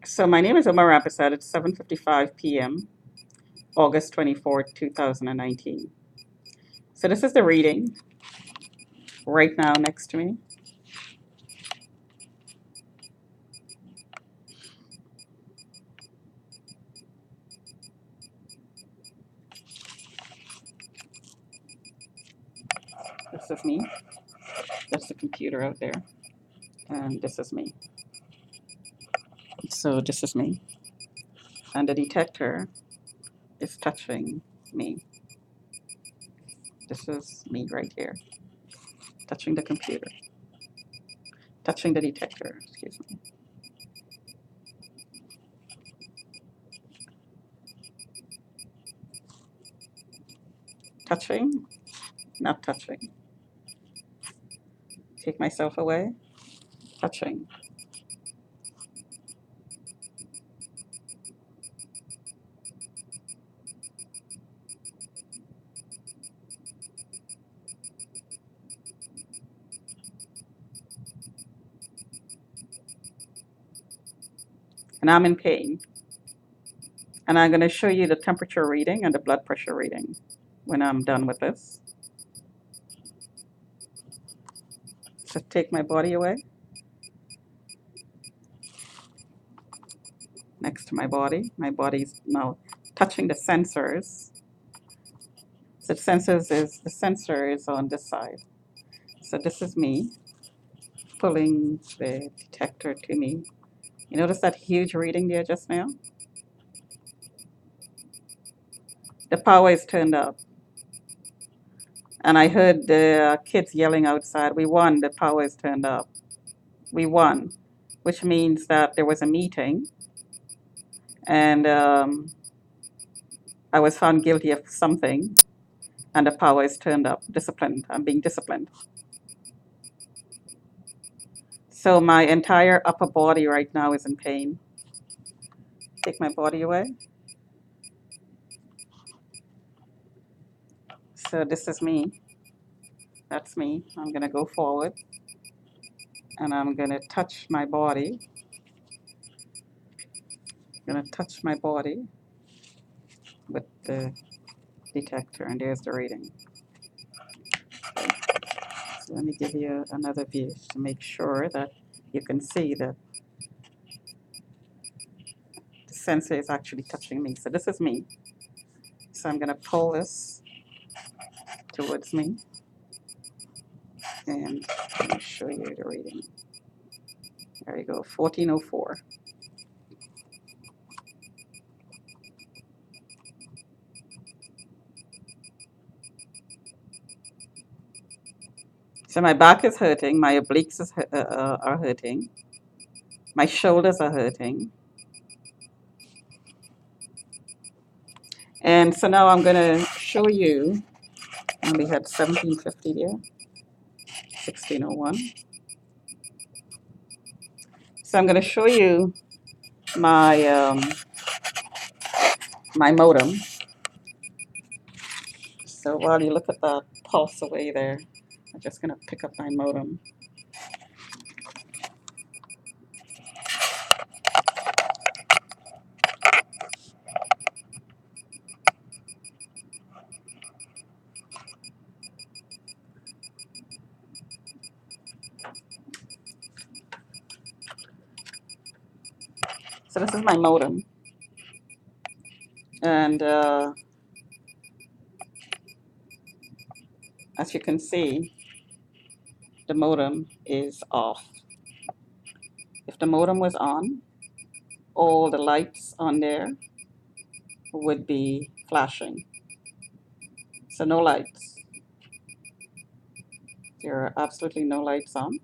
So my name is Omar Rapisad. It's 7:55 p.m., August 24th, 2019. So this is the reading right now next to me. This is me. That's the computer out there. And this is me. So this is me. And the detector is touching me. This is me right here, touching the computer, touching the detector, excuse me. Touching, not touching. Take myself away, touching. And I'm in pain. And I'm going to show you the temperature reading and the blood pressure reading when I'm done with this. So take my body away, next to my body. My body's now touching the sensors. So the sensor is on this side. So this is me pulling the detector to me. You notice that huge reading there just now? The power is turned up. And I heard the kids yelling outside, "We won, the power is turned up." We won, which means that there was a meeting and I was found guilty of something and the power is turned up, disciplined. I'm being disciplined. So my entire upper body right now is in pain. Take my body away. So this is me. That's me. I'm going to go forward and I'm going to touch my body. I'm going to touch my body with the detector, and there's the reading. So let me give you another view to make sure that you can see that the sensor is actually touching me. So this is me. So I'm going to pull this towards me and let me show you the reading. There you go, 1404. So my back is hurting, my obliques are hurting, my shoulders are hurting. And so now I'm going to show you, and we had 1750 there, 1601. So I'm going to show you my my modem. So while you look at that pulse away there, I'm just going to pick up my modem. So this is my modem. And as you can see, the modem is off. If the modem was on, all the lights on there would be flashing. So no lights. There are absolutely no lights on.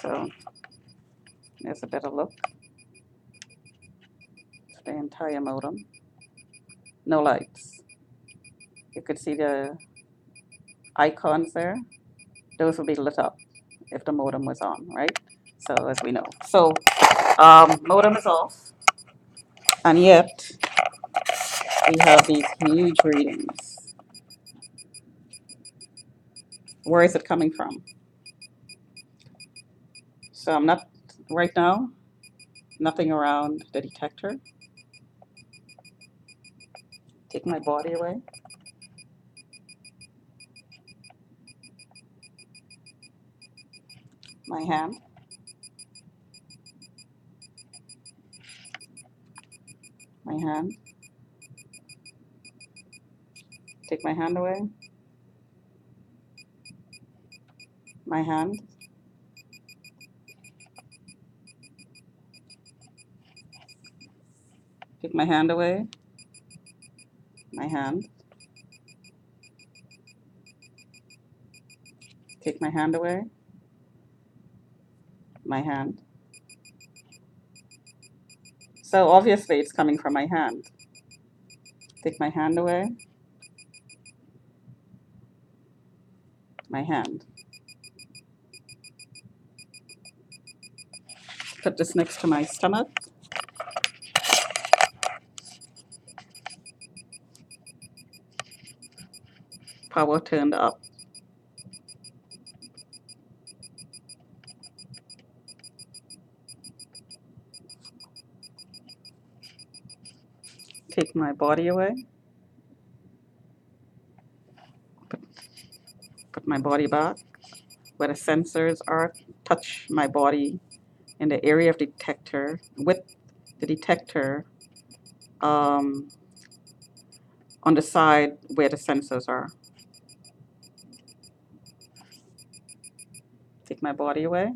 So there's a better look. The entire modem. No lights. You could see the icons there. Those would be lit up if the modem was on, right? So as we know. So modem is off. And yet we have these huge readings. Where is it coming from? So I'm not, right now, nothing around the detector. Take my body away. My hand. My hand. Take my hand away. My hand. Take my hand away. My hand. Take my hand away. My hand. So obviously it's coming from my hand. Take my hand away. My hand. Put this next to my stomach. Power turned up. Take my body away. Put my body back where the sensors are. Touch my body in the area of detector with the detector on the side where the sensors are. Take my body away.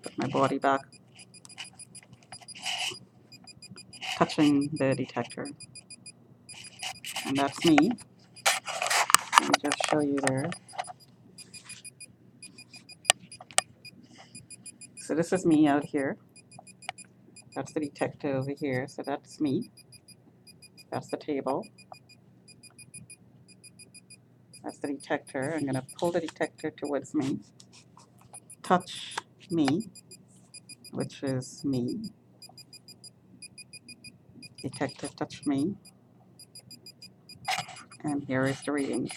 Put my body back, touching the detector. And that's me. Let me just show you there. So this is me out here. That's the detector over here. So that's me. That's the table. That's the detector. I'm going to pull the detector towards me. Touch me, which is me. Detector touch me. And here is the readings.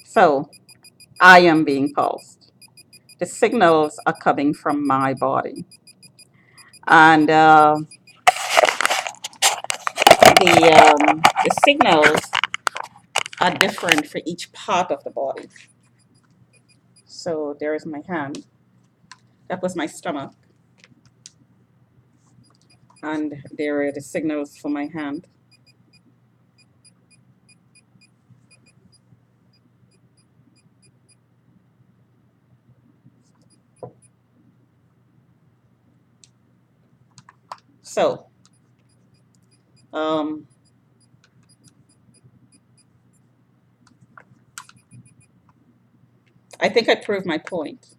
So I am being pulsed. The signals are coming from my body. And the signals are different for each part of the body. So there is my hand. That was my stomach. And there are the signals for my hand. So I think I proved my point.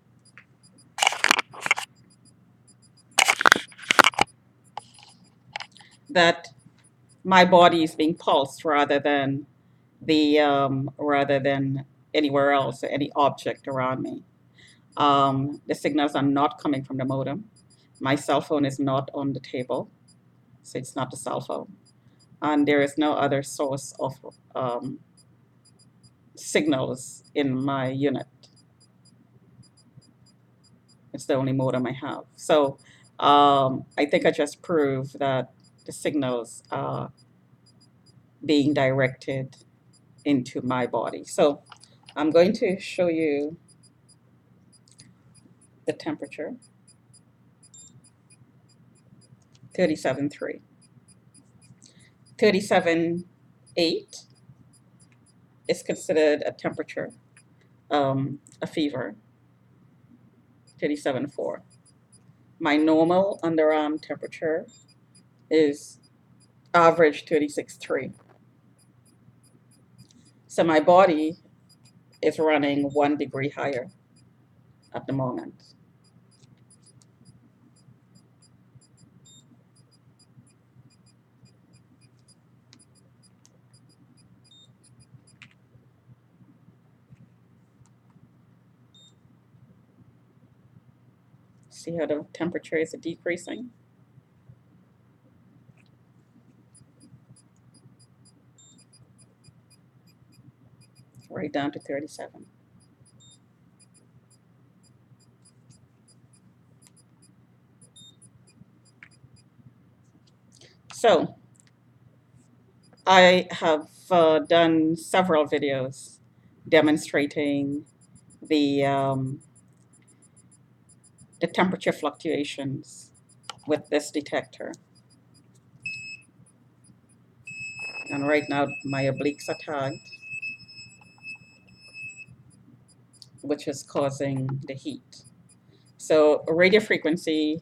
That my body is being pulsed rather than anywhere else, any object around me. The signals are not coming from the modem. My cell phone is not on the table, so it's not a cell phone. And there is no other source of signals in my unit. It's the only modem I have. So I think I just proved that the signals are being directed into my body. So I'm going to show you the temperature, 37.3. 37.8 is considered a temperature, a fever, 37.4. My normal underarm temperature is average 36.3. So my body is running 1 degree higher at the moment. See how the temperature is decreasing? Right down to 37. So I have done several videos demonstrating the, um, the temperature fluctuations with this detector. And right now my obliques are tagged, which is causing the heat. So radio frequency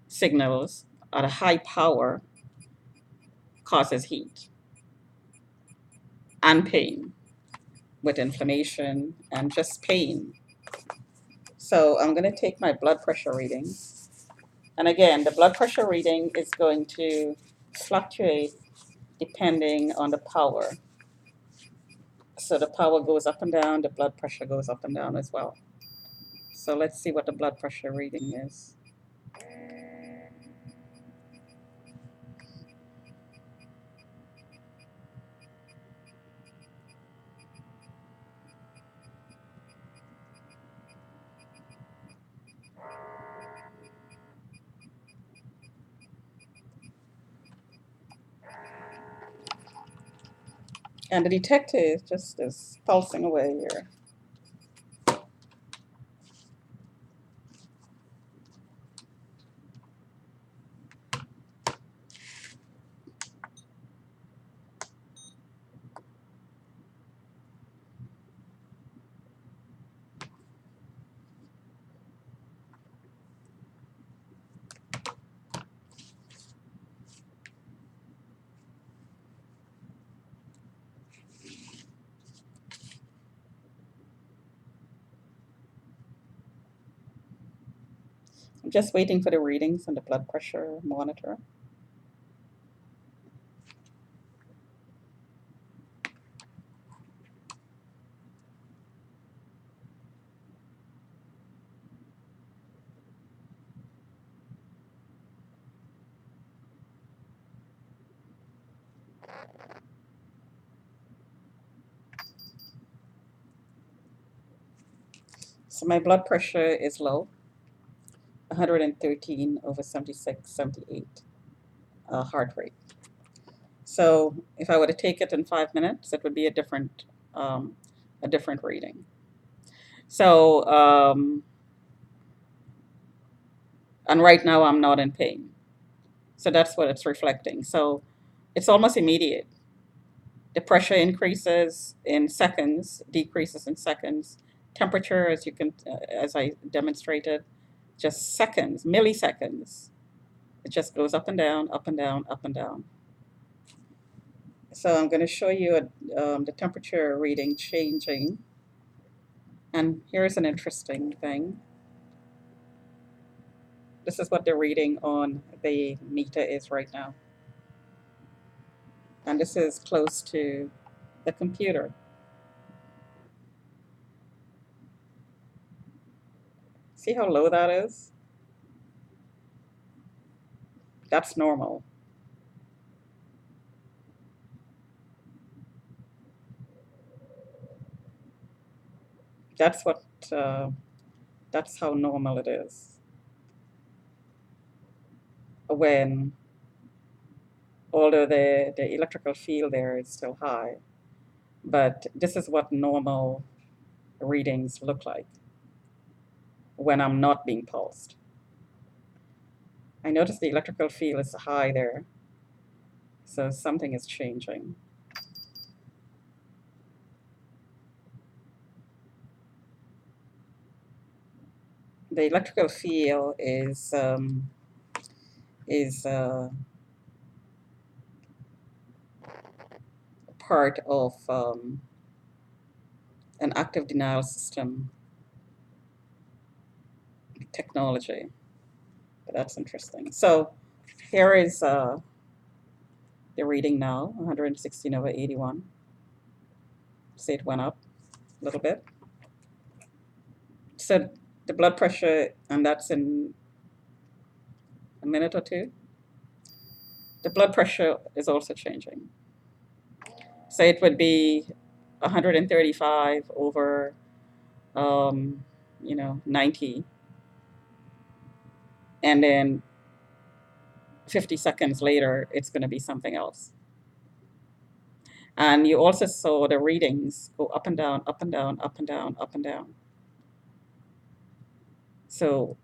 signals at a high power causes heat and pain, with inflammation and just pain. So I'm going to take my blood pressure reading. And again, the blood pressure reading is going to fluctuate depending on the power. So the power goes up and down, the blood pressure goes up and down as well. So let's see what the blood pressure reading is. And the detector is just is pulsing away here. I'm just waiting for the readings on the blood pressure monitor. So my blood pressure is low, 113 over 76, 78 heart rate. So if I were to take it in 5 minutes, it would be um, a different reading. So, and right now I'm not in pain. So that's what it's reflecting. So it's almost immediate. The pressure increases in seconds, decreases in seconds. Temperature, as you can, as I demonstrated, just seconds, milliseconds. It just goes up and down, up and down, up and down. So I'm going to show you the temperature reading changing. And here's an interesting thing. This is what the reading on the meter is right now. And this is close to the computer. See how low that is? That's normal. That's what, uh, that's how normal it is. When, although the electrical field there is still high, but this is what normal readings look like when I'm not being pulsed. I notice the electrical field is high there, so something is changing. The electrical field is part of an active denial system technology. But that's interesting. So here is the reading now, 116 over 81. See, it went up a little bit. So the blood pressure, and that's in a minute or two. The blood pressure is also changing. So it would be 135 over, um, 90, and then 50 seconds later, it's going to be something else. And you also saw the readings go up and down, up and down, up and down, up and down. So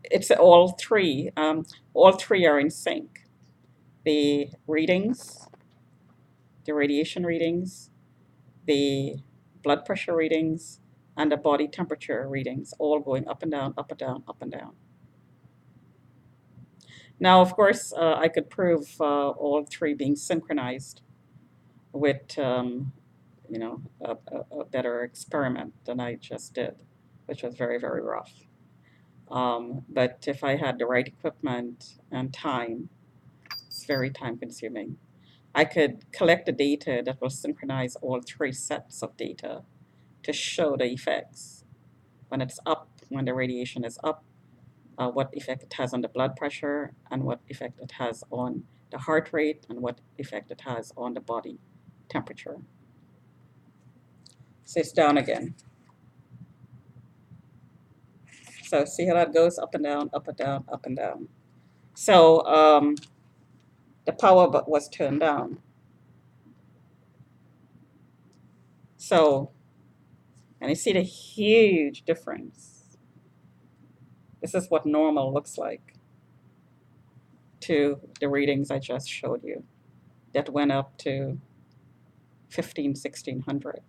it's all three are in sync. The readings, the radiation readings, the blood pressure readings, and the body temperature readings, all going up and down, up and down, up and down. Now, of course, I could prove all three being synchronized with, a better experiment than I just did, which was very, very rough. But if I had the right equipment and time, it's very time consuming. I could collect the data that will synchronize all three sets of data to show the effects when it's up, when the radiation is up, what effect it has on the blood pressure, and what effect it has on the heart rate, and what effect it has on the body temperature. So it's down again. So see how that goes up and down, up and down, up and down. So the power was turned down. So, and you see the huge difference. This is what normal looks like to the readings I just showed you that went up to 15, 1600.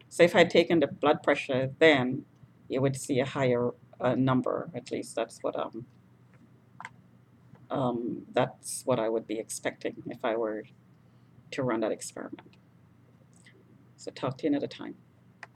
So if I had taken the blood pressure then, you would see a higher number. At least that's what I would be expecting if I were to run that experiment. So talk to you another time.